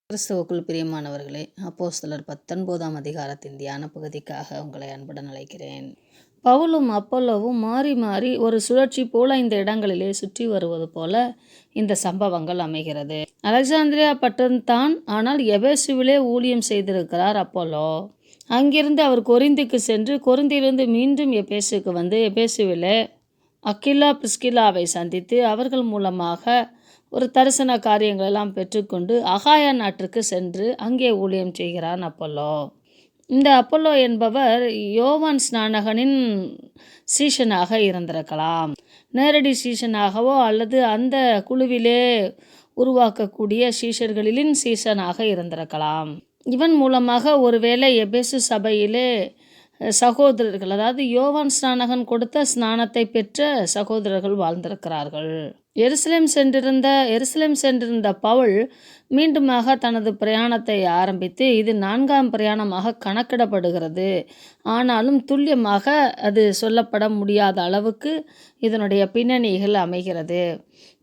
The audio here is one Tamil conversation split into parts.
கிறிஸ்துவுக்குள் பிரியமானவர்களே, அப்போஸ்தலர் 19ஆம் அதிகாரத்தின் தியான பகுதிக்காக உங்களை அன்புடன் அழைக்கிறேன். பவுலும் அப்பல்லோவும் மாறி மாறி ஒரு சுழற்சி போல இந்த இடங்களிலே சுற்றி வருவது போல இந்த சம்பவங்கள் அமைகிறது. அலெக்சாந்திரியா பட்டணத்தான், ஆனால் எபேசுவிலே ஊழியம் செய்திருக்கிறார் அப்பல்லோ. அங்கிருந்து அவர் கொரிந்துக்கு சென்று கொரிந்திலிருந்து மீண்டும் எபேசுக்கு வந்து எபேசுவிலே அக்கில்லா பிரிஸ்கில்லாவை சந்தித்து அவர்கள் மூலமாக ஒரு தரிசன காரியங்கள் எல்லாம் பெற்றுக்கொண்டு அகாயா நாட்டிற்கு சென்று அங்கே ஊழியம் செய்கிறான் அப்பல்லோ. இந்த அப்பல்லோ என்பவர் யோவான் ஸ்நானகனின் சீஷனாக இருந்திருக்கலாம். நேரடி சீஷனாகவோ அல்லது அந்த குழுவிலே உருவாக்கக்கூடிய சீஷர்களின் சீஷனாக இருந்திருக்கலாம். இவன் மூலமாக ஒருவேளை எபேசு சபையிலே சகோதரர்கள், அதாவது யோவான் ஸ்நானகன் கொடுத்த ஸ்நானத்தை பெற்ற சகோதரர்கள் வாழ்ந்திருக்கிறார்கள். எருசலேம் சென்றிருந்த பவுல் மீண்டுமாக தனது பிரயாணத்தை ஆரம்பித்து இது 4ஆம் பிரயாணமாக கணக்கிடப்படுகிறது. ஆனாலும் துல்லியமாக அது சொல்லப்பட முடியாத அளவுக்கு இதனுடைய பின்னணிகள் அமைகிறது.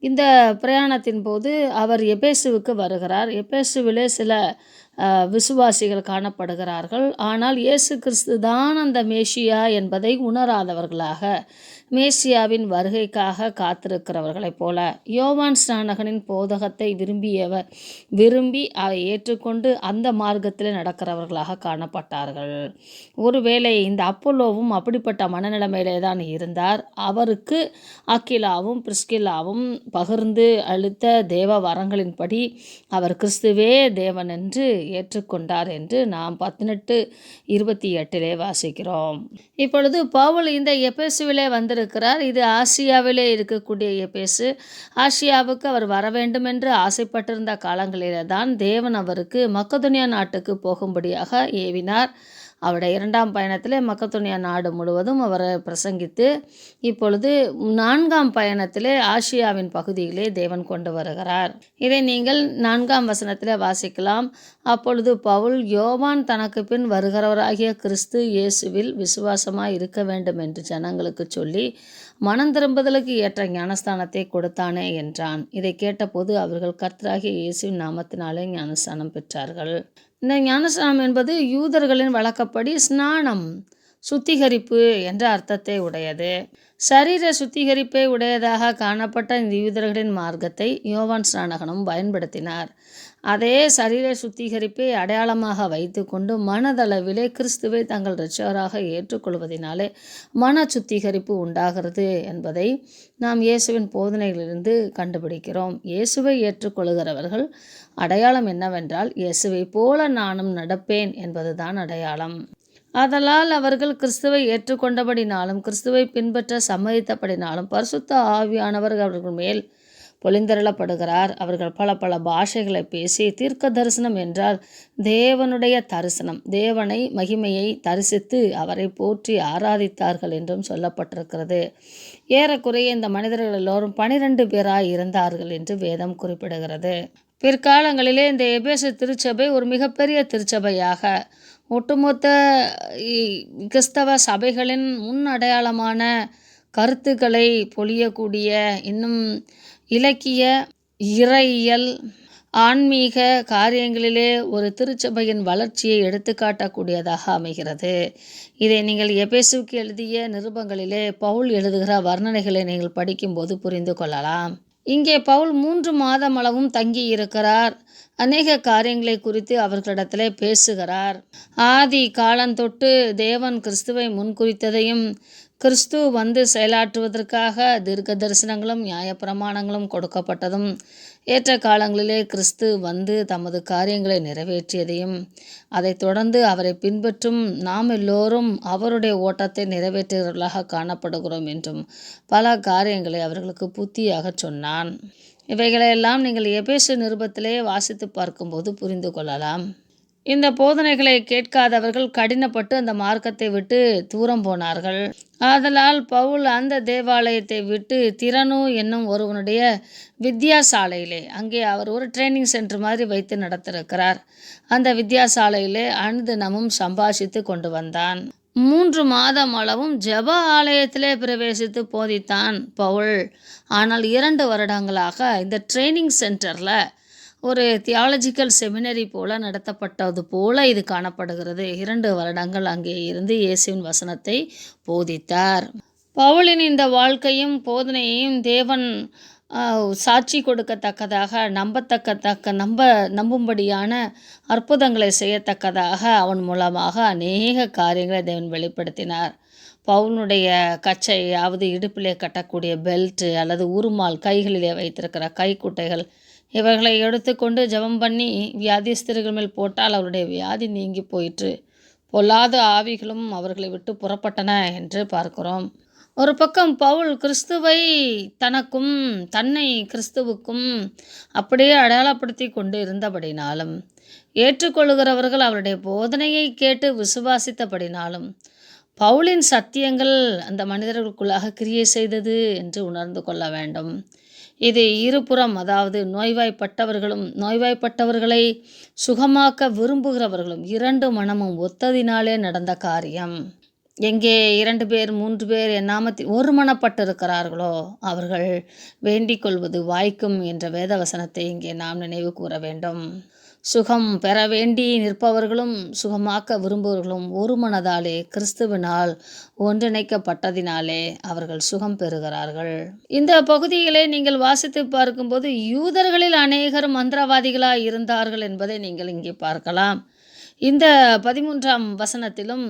இந்த பிரயாணத்தின் போது அவர் எபேசுவுக்கு வருகிறார். எபேசுவிலே சில விசுவாசிகள் காணப்படுகிறார்கள். ஆனால் இயேசு கிறிஸ்து தான் அந்த மேசியா என்பதை உணராதவர்களாக, மேசியாவின் வருகைக்காக காத்திருக்கிறவர்களைப் போல யோவான் ஸ்நானகனின் போதகத்தை விரும்பி அதை ஏற்றுக்கொண்டு அந்த மார்க்கத்தில் நடக்கிறவர்களாக காணப்பட்டார்கள். ஒருவேளை இந்த அப்பல்லோவும் அப்படிப்பட்ட மனநிலைமையிலே தான் இருந்தார். அவருக்கு அக்கிலாவும் பிரிஸ்கில்லாவும் பகிர்ந்து அளித்த தேவ வரங்களின்படி அவர் கிறிஸ்துவே தேவன் என்று ஏற்றுக்கொண்டார் என்று நாம் 18:28 வாசிக்கிறோம். இப்பொழுது பவுல் இந்த எபேசுவிலே வந்திருக்கிறார். இது ஆசியாவிலே இருக்கக்கூடிய எபேசு. ஆசியாவுக்கு அவர் வர வேண்டும் என்று ஆசைப்பட்டிருந்த காலங்களிலே தான் தேவன் அவருக்கு மக்கெதோனியா நாட்டுக்கு போகும்படியாக ஏவினார். அவருடைய 2ஆம் பயணத்திலே மக்கெதோனியா நாடு முழுவதும் அவர் பிரசங்கித்து இப்பொழுது 4ஆம் பயணத்திலே ஆசியாவின் பகுதியிலே தேவன் கொண்டு வருகிறார். இதை நீங்கள் 4ஆம் வசனத்திலே வாசிக்கலாம். அப்பொழுது பவுல் யோவான் தனக்கு பின் வருகிறவராகிய கிறிஸ்து இயேசுவில் விசுவாசமாய் இருக்க வேண்டும் என்று ஜனங்களுக்கு சொல்லி மனம் திரும்புதலுக்கு ஏற்ற ஞானஸ்தானத்தை கொடுத்தானே என்றான். இதை கேட்டபோது அவர்கள் கர்த்தராகிய இயேசுவின் நாமத்தினாலே ஞானஸ்தானம் பெற்றார்கள். இந்த ஞானஸ்நானம் என்பது யூதர்களின் வழக்கப்படி ஸ்நானம், சுத்திகரிப்பு என்ற அர்த்தத்தை உடையது. சரீர சுத்திகரிப்பை உடையதாக காணப்பட்ட இந்த யூதர்களின் மார்க்கத்தை யோவான் ஸ்நானகனும் பயன்படுத்தினார். அதே சரீர சுத்திகரிப்பை அடையாளமாக வைத்து கொண்டு மனதளவிலே கிறிஸ்துவை தங்கள் இரட்சகராக ஏற்றுக்கொள்வதனாலே மன சுத்திகரிப்பு உண்டாகிறது என்பதை நாம் இயேசுவின் போதனைகளிலிருந்து கண்டுபிடிக்கிறோம். இயேசுவை ஏற்றுக்கொள்கிறவர்கள் அடையாளம் என்னவென்றால், இயேசுவை போல நானும் நடப்பேன் என்பதுதான் அடையாளம். ஆதலால் அவர்கள் கிறிஸ்துவை ஏற்றுக்கொண்டபடினாலும் கிறிஸ்துவை பின்பற்ற சம்மதித்தபடினாலும் பரிசுத்த ஆவியானவர் அவர்கள் மேல் பொழிந்தருளப்படுகிறார். அவர்கள் பல பாஷைகளை பேசி, தீர்க்க தரிசனம் என்றால் தேவனுடைய தரிசனம், தேவனை மகிமையை தரிசித்து அவரை போற்றி ஆராதித்தார்கள் என்றும் சொல்லப்பட்டிருக்கிறது. ஏறக்குறைய இந்த மனிதர்கள் எல்லோரும் 12 பேராய் இருந்தார்கள் என்று வேதம் குறிப்பிடுகிறது. பிற்காலங்களிலே இந்த எபேசு திருச்சபை ஒரு மிகப்பெரிய திருச்சபையாக ஒட்டுமொத்த கிறிஸ்தவ சபைகளின் முன் அடையாளமான கருத்துக்களை பொழியக்கூடிய, இன்னும் இலக்கிய, இறையியல், ஆன்மீக காரியங்களிலே ஒரு திருச்சபையின் வளர்ச்சியை எடுத்துக்காட்டக்கூடியதாக அமைகிறது. இதை நீங்கள் எபேசுவுக்கு எழுதிய நிருபங்களிலே பவுல் எழுதுகிற வர்ணனைகளை நீங்கள் படிக்கும்போது புரிந்து கொள்ளலாம். இங்கே பவுல் 3 மாதம் அளவும் தங்கி இருக்கிறார். அநேக காரியங்களை குறித்து அவர்களிடத்திலே பேசுகிறார். ஆதி காலந்தொட்டு தேவன் கிறிஸ்துவை முன்குறித்ததையும் கிறிஸ்து வந்து செயலாற்றுவதற்காக தீர்க்க தரிசனங்களும் நியாயப்பிரமாணங்களும் கொடுக்கப்பட்டதும், ஏற்ற காலங்களிலே கிறிஸ்து வந்து தமது காரியங்களை நிறைவேற்றியதையும், அதைத் தொடர்ந்து அவரை பின்பற்றும் நாம் எல்லோரும் அவருடைய ஓட்டத்தை நிறைவேற்றுகிறவர்களாக காணப்படுகிறோம் என்றும் பல காரியங்களை அவர்களுக்கு புத்தியாக சொன்னான். இவைகளையெல்லாம் நீங்கள் எபேசு நிருபத்திலே வாசித்து பார்க்கும்போது புரிந்து கொள்ளலாம். இந்த போதனைகளை கேட்காதவர்கள் கடினப்பட்டு அந்த மார்க்கத்தை விட்டு தூரம் போனார்கள். ஆதலால் பவுல் அந்த தேவாலயத்தை விட்டு திறனு என்னும் ஒருவனுடைய வித்யாசாலையிலே, அங்கே அவர் ஒரு ட்ரைனிங் சென்டர் மாதிரி வைத்து நடத்திருக்கிறார், அந்த வித்யாசாலையிலே அனுதினமும் சம்பாஷித்து கொண்டு வந்தான். 3 மாதம் அளவும் ஜெப ஆலயத்திலே பிரவேசித்து போதித்தான் பவுல். ஆனால் 2 வருடங்களாக இந்த ட்ரைனிங் சென்டரில் ஒரு தியாலஜிக்கல் செமினரி போல நடத்தப்பட்டது போல இது காணப்படுகிறது. 2 வருடங்கள் அங்கே இருந்து இயேசுவின் வசனத்தை போதித்தார். பவுலின் இந்த வாழ்க்கையும் போதனையையும் தேவன் சாட்சி கொடுக்கத்தக்கதாக, நம்பும்படியான அற்புதங்களை செய்யத்தக்கதாக அவன் மூலமாக அநேக காரியங்களை தேவன் வெளிப்படுத்தினார். பவுனுடைய கச்சையாவது, இடுப்பிலே கட்டக்கூடிய பெல்ட்டு அல்லது உருமால், கைகளிலே வைத்திருக்கிற கைக்குட்டைகள், இவைகளை எடுத்துக்கொண்டு ஜெபம் பண்ணி வியாதிஸ்தர்கள் மேல் போட்டால் அவருடைய வியாதி நீங்கி போயிற்று. பொல்லாத ஆவிகளும் அவர்களை விட்டு புறப்பட்டன என்று பார்க்கிறோம். ஒரு பக்கம் பவுல் கிறிஸ்துவை தன்னை கிறிஸ்துவுக்கும் அப்படியே அடையாளப்படுத்தி கொண்டு இருந்தபடினாலும், ஏற்றுக்கொள்கிறவர்கள் அவருடைய போதனையை கேட்டு விசுவாசித்தபடினாலும், பவுலின் சத்தியங்கள் அந்த மனிதர்களுக்குள்ளாக கிரியை செய்தது என்று உணர்ந்து கொள்ள வேண்டும். இது இருபுறம், அதாவது நோய்வாய்ப்பட்டவர்களை சுகமாக்க விரும்புகிறவர்களும் 2 மனமும் ஒத்ததினாலே நடந்த காரியம். எங்கே 2 பேர் 3 பேர் என் நாமத்தில் ஒருமனப்பட்டிருக்கிறார்களோ அவர்கள் வேண்டிக் கொள்வது வாய்க்கும் என்ற வேத வசனத்தை இங்கே நாம் நினைவு கூற வேண்டும். சுகம் பெற வேண்டி நிற்பவர்களும் சுகமாக்க விரும்புவர்களும் ஒரு மனதாலே கிறிஸ்துவினால் ஒன்றிணைக்கப்பட்டதினாலே அவர்கள் சுகம் பெறுகிறார்கள். இந்த பகுதிகளை நீங்கள் வாசித்து பார்க்கும்போது யூதர்களில் அநேகர் மந்திரவாதிகளாய் இருந்தார்கள் என்பதை நீங்கள் இங்கே பார்க்கலாம். இந்த 13ஆம் வசனத்திலும்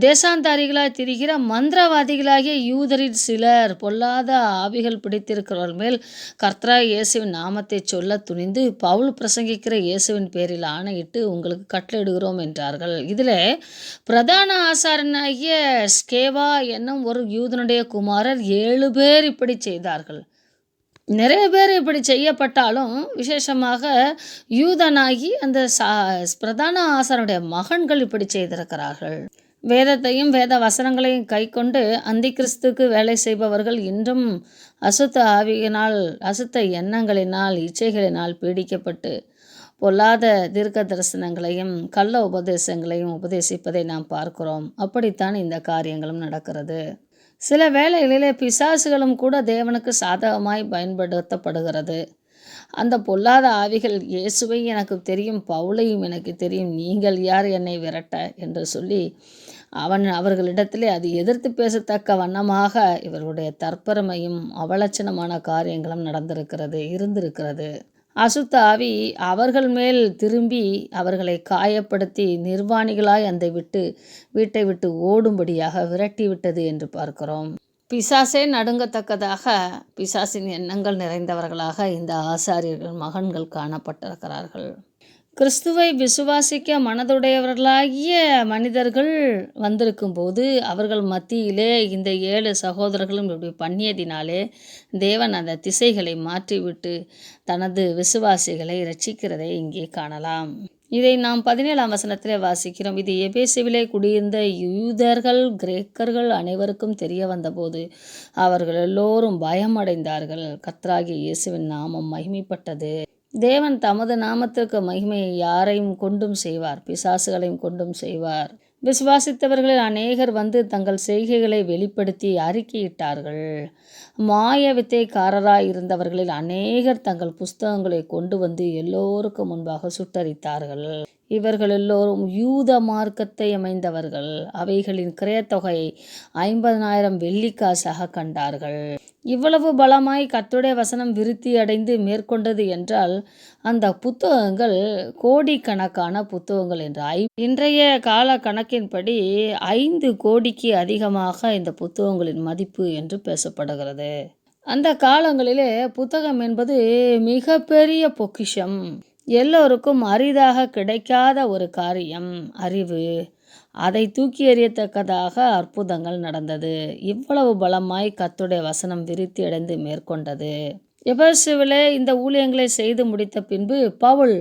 தேசாந்தாரிகளாய் திரிகிற மந்திரவாதிகளாகிய யூதரில் சிலர் பொல்லாத ஆவிகள் பிடித்திருக்கிறவர்கள் மேல் கர்த்தராகிய இயேசுவின் நாமத்தை சொல்ல துணிந்து பவுல் பிரசங்கிக்கிற இயேசுவின் பேரில் ஆணையிட்டு உங்களுக்கு கட்டளையிடுகிறோம் என்றார்கள். இதில் பிரதான ஆசாரனாகிய ஸ்கேவா என்னும் ஒரு யூதனுடைய குமாரர் 7 பேர் இப்படி செய்தார்கள். நிறைய பேர் இப்படி செய்யப்பட்டாலும் விசேஷமாக யூதனாகி அந்த பிரதான ஆசாரனுடைய மகன்கள் இப்படி செய்திருக்கிறார்கள். வேதத்தையும் வேத வசனங்களையும் கை கொண்டு அந்தி கிறிஸ்துக்கு வேலை செய்பவர்கள் இன்றும் அசுத்த எண்ணங்களினால் இச்சைகளினால் பீடிக்கப்பட்டு பொல்லாத தீர்க்க தரிசனங்களையும் கள்ள உபதேசங்களையும் உபதேசிப்பதை நாம் பார்க்கிறோம். அப்படித்தான் இந்த காரியங்களும் நடக்கிறது. சில வேளைகளிலே பிசாசுகளும் கூட தேவனுக்கு சாதகமாய் பயன்படுத்தப்படுகிறது. அந்த பொல்லாத ஆவிகள் இயேசுவை எனக்கு தெரியும், பவுலையும் எனக்கு தெரியும், நீங்கள் யார் என்னை விரட்ட என்று சொல்லி அவர்களிடத்திலே அது எதிர்த்து பேசத்தக்க வண்ணமாக இவர்களுடைய தற்பெருமையும் அவலட்சணமான காரியங்களும் இருந்திருக்கிறது. அசுத்த ஆவி அவர்கள் மேல் திரும்பி அவர்களை காயப்படுத்தி நிர்வாணிகளாய் அந்த வீட்டை விட்டு ஓடும்படியாக விரட்டிவிட்டது என்று பார்க்கிறோம். பிசாசே நடுங்கத்தக்கதாக பிசாசின் எண்ணங்கள் நிறைந்தவர்களாக இந்த ஆசாரியர்கள் மகன்கள் காணப்பட்டிருக்கிறார்கள். கிறிஸ்துவை விசுவாசிக்க மனதுடையவர்களாகிய மனிதர்கள் வந்திருக்கும் போது அவர்கள் மத்தியிலே இந்த 7 சகோதரர்களும் இப்படி பண்ணியதினாலே தேவன் அந்த திசைகளை மாற்றிவிட்டு தனது விசுவாசிகளை இரட்சிக்கிறதை இங்கே காணலாம். இதை நாம் 17ஆம் வசனத்திலே வாசிக்கிறோம். இது எபேசுவிலே குடியிருந்த யூதர்கள் கிரேக்கர்கள் அனைவருக்கும் தெரிய வந்தபோது அவர்கள் எல்லோரும் பயமடைந்தார்கள். கர்த்தராகிய இயேசுவின் நாமம் மகிமைப்பட்டது. தேவன் தமது நாமத்திற்கு மகிமையை யாரையும் கொண்டும் செய்வார், பிசாசுகளையும் கொண்டும் செய்வார். விசுவாசித்தவர்களில் அநேகர் வந்து தங்கள் செய்கைகளை வெளிப்படுத்தி அறிக்கையிட்டார்கள். மாய வித்தைக்காரராய் இருந்தவர்களில் அநேகர் தங்கள் புஸ்தகங்களை கொண்டு வந்து எல்லோருக்கும் முன்பாக சுட்டரித்தார்கள். இவர்கள் எல்லோரும் யூத மார்க்கத்தை அமைந்தவர்கள். அவைகளின் கிரயத்தொகையை 50,000 வெள்ளிக்காசாக கண்டார்கள். இவ்வளவு பலமாய் கர்த்தருடைய வசனம் விருத்தி அடைந்து மேற்கொண்டது என்றால் அந்த புத்தகங்கள் கோடிக்கணக்கான புத்தகங்கள் என்று இன்றைய கால கணக்கின்படி 5 கோடிக்கு அதிகமாக இந்த புத்தகங்களின் மதிப்பு என்று பேசப்படுகிறது. அந்த காலங்களிலே புத்தகம் என்பது மிகப்பெரிய பொக்கிஷம், எல்லோருக்கும் அரிதாக கிடைக்காத ஒரு காரியம், அறிவு. அதை தூக்கி எறியத்தக்கதாக அற்புதங்கள் நடந்தது. இவ்வளவு பலமாய் கர்த்தருடைய வசனம் விருத்தி அடைந்து மேற்கொண்டது. எபேசுவிலே இந்த ஊழியங்களை செய்து முடித்த பின்பு பவுல்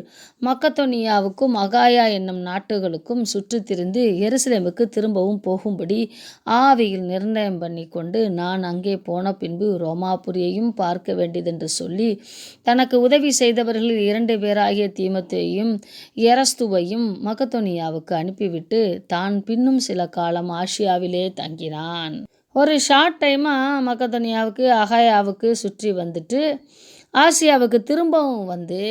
மக்கதோனியாவுக்கும் அகாயா என்னும் நாட்டுகளுக்கும் சுற்றி திரிந்து எருசலேமுக்கு திரும்பவும் போகும்படி ஆவியில் நிர்ணயம் பண்ணி கொண்டு, நான் அங்கே போன பின்பு ரோமாபுரியையும் பார்க்க வேண்டியதென்று சொல்லி தனக்கு உதவி செய்தவர்களில் 2 பேராகிய தீமோத்தேயுவையும் எரஸ்துவையும் மக்கதோனியாவுக்கு அனுப்பிவிட்டு தான் பின்னும் சில காலம் ஆசியாவிலே தங்கினான். ஒரு ஷார்ட் டைமாக மக்கதோனியாவுக்கு அகாயாவுக்கு சுற்றி வந்துட்டு ஆசியாவுக்கு திரும்பவும் வந்து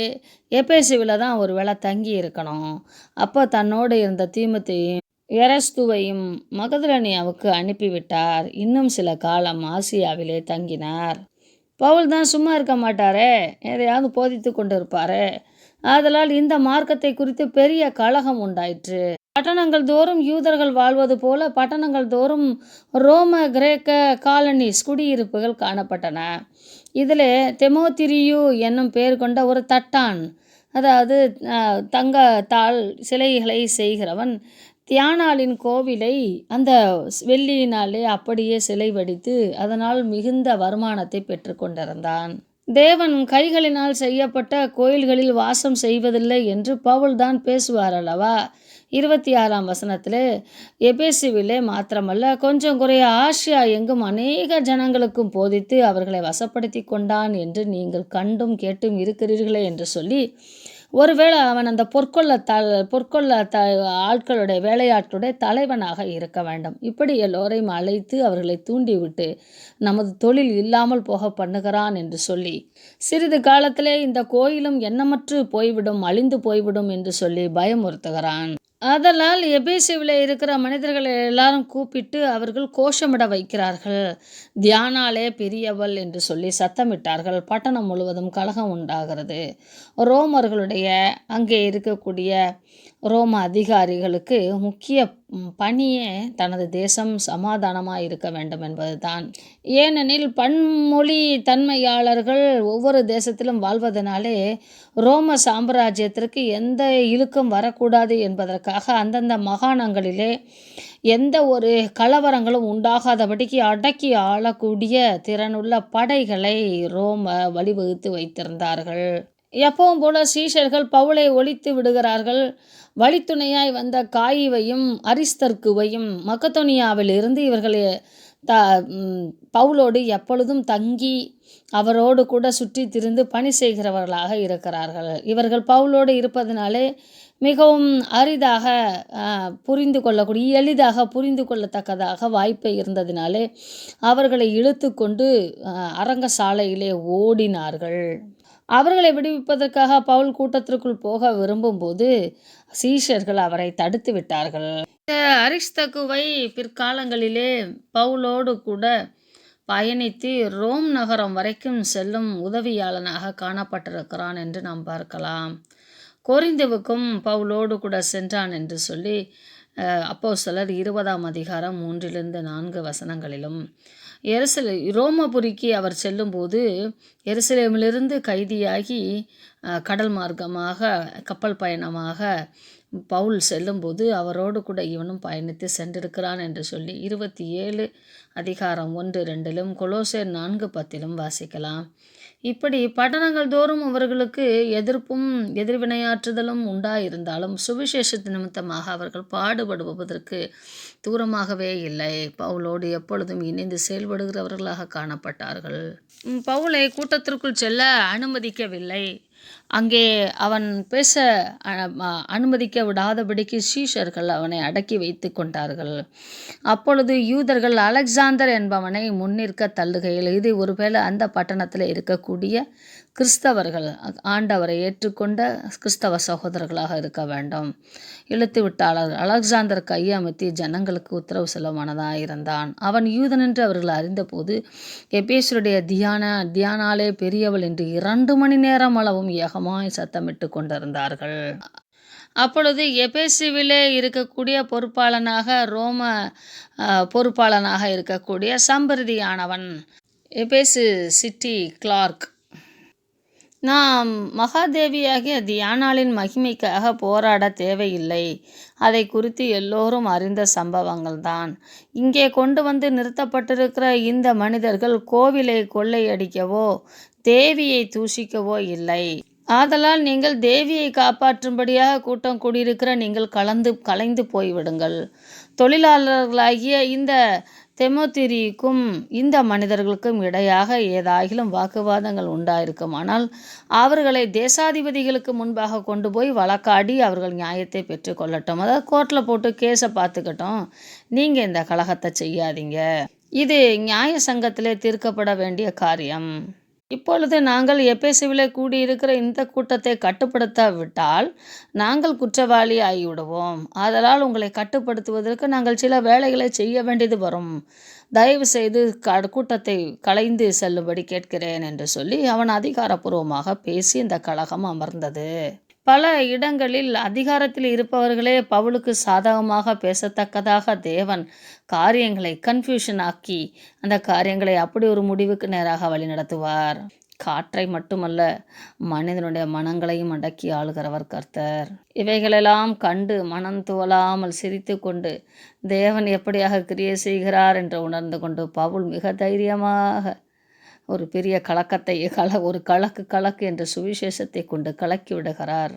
எபேசுவில் தான் ஒரு வேளை தங்கி இருக்கணும். அப்போ தன்னோடு இருந்த தீமோத்தேயுவையும் எரஸ்துவையும் மகதலேனியாவுக்கு அனுப்பிவிட்டார். இன்னும் சில காலம் ஆசியாவிலே தங்கினார். பவுல் தான் சும்மா இருக்க மாட்டாரே, எதையாவது போதித்து கொண்டு இருப்பாரே. ஆதலால் இந்த மார்க்கத்தை குறித்து பெரிய கலகம் உண்டாயிற்று. பட்டணங்கள் தோறும் யூதர்கள் வாழ்வது போல பட்டணங்கள் தோறும் ரோம கிரேக்க காலனிஸ் குடியிருப்புகள் காணப்பட்டன. இதில் தெமோத்திரியு என்னும் பெயர் கொண்ட ஒரு தட்டான், அதாவது தங்க தாள் சிலைகளை செய்கிறவன், தியானாளின் கோவிலை அந்த வெள்ளியினாலே அப்படியே சிலை வடித்து அதனால் மிகுந்த வருமானத்தை பெற்று கொண்டிருந்தான். தேவன் கைகளினால் செய்யப்பட்ட கோயில்களில் வாசம் செய்வதில்லை என்று பவுல் தான் பேசுவார் அல்லவா? 26ஆம் வசனத்தில், எபேசுவிலே மாத்திரமல்ல கொஞ்சம் குறைய ஆசியா எங்கும் அநேக ஜனங்களுக்கும் போதித்து அவர்களை வசப்படுத்தி கொண்டான் என்று நீங்கள் கண்டும் கேட்டும் இருக்கிறீர்களே என்று சொல்லி, ஒருவேளை அவன் அந்த பொற்கொள்ள ஆட்களுடைய வேலையாட்களுடைய தலைவனாக இருக்க வேண்டும். இப்படி எல்லோரையும் அழைத்து அவர்களை தூண்டிவிட்டு நமது தொழில் இல்லாமல் போக பண்ணுகிறான் என்று சொல்லி, சிறிது காலத்திலே இந்த கோயிலும் எண்ணமற்று போய்விடும், அழிந்து போய்விடும் என்று சொல்லி பயமுறுத்துகிறான். அதனால் எபேசுவில் இருக்கிற மனிதர்களை எல்லாரும் கூப்பிட்டு அவர்கள் கோஷமிட வைக்கிறார்கள். தியானாலே பெரியவள் என்று சொல்லி சத்தமிட்டார்கள். பட்டணம் முழுவதும் கலகம் உண்டாகிறது. ரோமர்களுடைய அங்கே இருக்கக்கூடிய ரோம அதிகாரிகளுக்கு முக்கிய பணியே தனது தேசம் சமாதானமாக இருக்க வேண்டும் என்பது தான். ஏனெனில் பன்மொழி தன்மையாளர்கள் ஒவ்வொரு தேசத்திலும் வாழ்வதனாலே ரோம சாம்ராஜ்யத்திற்கு எந்த இழுக்கும் வரக்கூடாது என்பதற்காக அந்தந்த மாகாணங்களிலே எந்த ஒரு கலவரங்களும் உண்டாகாதபடிக்கு அடக்கி ஆளக்கூடிய திறனுள்ள படைகளை ரோம வழிவகுத்து வைத்திருந்தார்கள். எப்பவும் போல சீஷர்கள் பவுலை ஒழித்து விடுகிறார்கள். வழித்துணையாய் வந்த காயிவையும் அரிஸ்தர்க்குவையும் மக்கதோனியாவில் இருந்து இவர்கள் பவுலோடு எப்பொழுதும் தங்கி அவரோடு கூட சுற்றி திரிந்து பணி செய்கிறவர்களாக இருக்கிறார்கள். இவர்கள் பவுலோடு இருப்பதனாலே மிகவும் அரிதாக எளிதாக புரிந்து கொள்ளத்தக்கதாக வாய்ப்பு இருந்ததினாலே அவர்களை இழுத்து கொண்டு அரங்கசாலையிலே ஓடினார்கள். அவர்களை விடுவிப்பதற்காக பவுல் கூட்டத்திற்குள் போக விரும்பும்போது சீஷர்கள் அவரை தடுத்து விட்டார்கள். இந்த அரிஸ்தர்க்குவை பிற்காலங்களிலே பவுலோடு கூட பயணித்து ரோம் நகரம் வரைக்கும் செல்லும் உதவியாளனாக காணப்பட்டிருக்கிறான் என்று நாம் பார்க்கலாம். கொரிந்துவுக்கும் பவுலோடு கூட சென்றான் என்று சொல்லி அப்போஸ்தலர் 20ஆம் அதிகாரம் 3-4 வசனங்களிலும், ரோமபுரிக்கு அவர் செல்லும்போது எருசலேமிலிருந்து கைதியாகி கடல் மார்க்கமாக கப்பல் பயணமாக பவுல் செல்லும்போது அவரோடு கூட இவனும் பயணித்து சென்றிருக்கிறான் என்று சொல்லி 27 அதிகாரம் 1-2 கொலோசேர் 4:10 வாசிக்கலாம். இப்படி பட்டணங்கள் தோறும் அவர்களுக்கு எதிர்ப்பும் எதிர்வினையாற்றுதலும் உண்டாயிருந்தாலும் சுவிசேஷத்து நிமித்தமாக அவர்கள் பாடுபடுவதற்கு தூரமாகவே இல்லை. பவுலோடு எப்பொழுதும் இணைந்து செயல்படுகிறவர்களாக காணப்பட்டார்கள். பவுலை கூட்டத்திற்குள் செல்ல அனுமதிக்கவில்லை. அங்கே அவன் பேச அனுமதிக்க விடாதபடிக்கு சீஷர்கள் அவனை அடக்கி வைத்து கொண்டார்கள். அப்பொழுது யூதர்கள் அலெக்சாந்தர் என்பவனை முன்னிற்க தள்ளுகையில், இது ஒருவேளை அந்த பட்டணத்தில் இருக்கக்கூடிய கிறிஸ்தவர்கள், ஆண்டவரை ஏற்றுக்கொண்ட கிறிஸ்தவ சகோதரர்களாக இருக்க வேண்டும். இழுத்து விட்டாளர் அலெக்சாந்தர் கையமர்த்தி ஜனங்களுக்கு உத்தரவு சொல்ல மனதாக இருந்தான். அவன் யூதன் என்று அவர்கள் அறிந்தபோது எபேசுடைய தியானாலே பெரியவள் என்று 2 மணி நேரம் அளவும் ஏகமாய் சத்தமிட்டு கொண்டிருந்தார்கள். அப்பொழுது எபேசுவிலே இருக்கக்கூடிய பொறுப்பாளனாக இருக்கக்கூடிய சம்பிரதியானவன், எபேசு சிட்டி கிளார்க், நாம் மகாதேவியாகிய தியானாளின் மகிமைக்காக போராட தேவையில்லை. அதை குறித்து எல்லோரும் அறிந்த சம்பவங்கள்தான். இங்கே கொண்டு வந்து நிறுத்தப்பட்டிருக்கிற இந்த மனிதர்கள் கோவிலை கொள்ளையடிக்கவோ தேவியை தூஷிக்கவோ இல்லை. ஆதலால் நீங்கள் தேவியை காப்பாற்றும்படியாக கூட்டம் கூடியிருக்கிற நீங்கள் கலைந்து போய்விடுங்கள். தொழிலாளர்களாகிய இந்த தெமோத்திரிக்கும் இந்த மனிதர்களுக்கும் இடையாக ஏதாகிலும் வாக்குவாதங்கள் உண்டாயிருக்குமானால் அவர்களை தேசாதிபதிகளுக்கு முன்பாக கொண்டு போய் வழக்காடி அவர்கள் நியாயத்தை பெற்றுக்கொள்ளட்டும். அதாவது கோர்ட்டில் போட்டு கேஸை பார்த்துக்கட்டும். நீங்கள் இந்த கலகத்தை செய்யாதீங்க. இது நியாய சங்கத்திலே தீர்க்கப்பட வேண்டிய காரியம். இப்பொழுது நாங்கள் எபேசுவிலே கூடியிருக்கிற இந்த கூட்டத்தை கட்டுப்படுத்தாவிட்டால் நாங்கள் குற்றவாளி ஆகிவிடுவோம். ஆதலால் உங்களை கட்டுப்படுத்துவதற்கு நாங்கள் சில வேலைகளை செய்ய வேண்டியது வரும். தயவு செய்து கூட்டத்தை கலைந்து செல்லும்படி கேட்கிறேன் என்று சொல்லி அவன் அதிகாரப்பூர்வமாக பேசி இந்த கலகம் அமர்ந்தது. பல இடங்களில் அதிகாரத்தில் இருப்பவர்களே பவுலுக்கு சாதகமாக பேசத்தக்கதாக தேவன் காரியங்களை கன்ஃபியூஷன் ஆக்கி அந்த காரியங்களை அப்படி ஒரு முடிவுக்கு நேராக வழிநடத்துவார். காற்றை மட்டுமல்ல, மனிதனுடைய மனங்களையும் அடக்கி ஆளுகிறவர் கர்த்தர். இவைகளெல்லாம் கண்டு மனம் துவலாமல் சிரித்து கொண்டு தேவன் எப்படியாக கிரியை செய்கிறார் என்று உணர்ந்து கொண்டு பவுல் மிக தைரியமாக ஒரு பெரிய கலக்கத்தை ஒரு கலக்கு என்ற சுவிசேஷத்தை கொண்டு கலக்கி விடுகிறார்.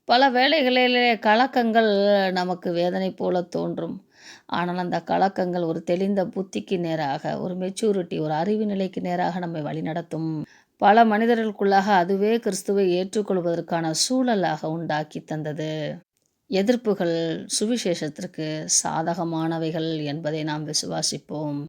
பல வேளைகளிலே கலக்கங்கள் நமக்கு வேதனை போல தோன்றும். ஆனால் அந்த கலக்கங்கள் ஒரு தெளிந்த புத்திக்கு நேராக, ஒரு மெச்சூரிட்டி, ஒரு அறிவு நிலைக்கு நேராக நம்மை வழிநடத்தும். பல மனிதர்களுக்குள்ளாக அதுவே கிறிஸ்துவை ஏற்றுக்கொள்வதற்கான சூழலாக உண்டாக்கி தந்தது. எதிர்ப்புகள் சுவிசேஷத்திற்கு சாதகமானவைகள் என்பதை நாம் விசுவாசிப்போம்.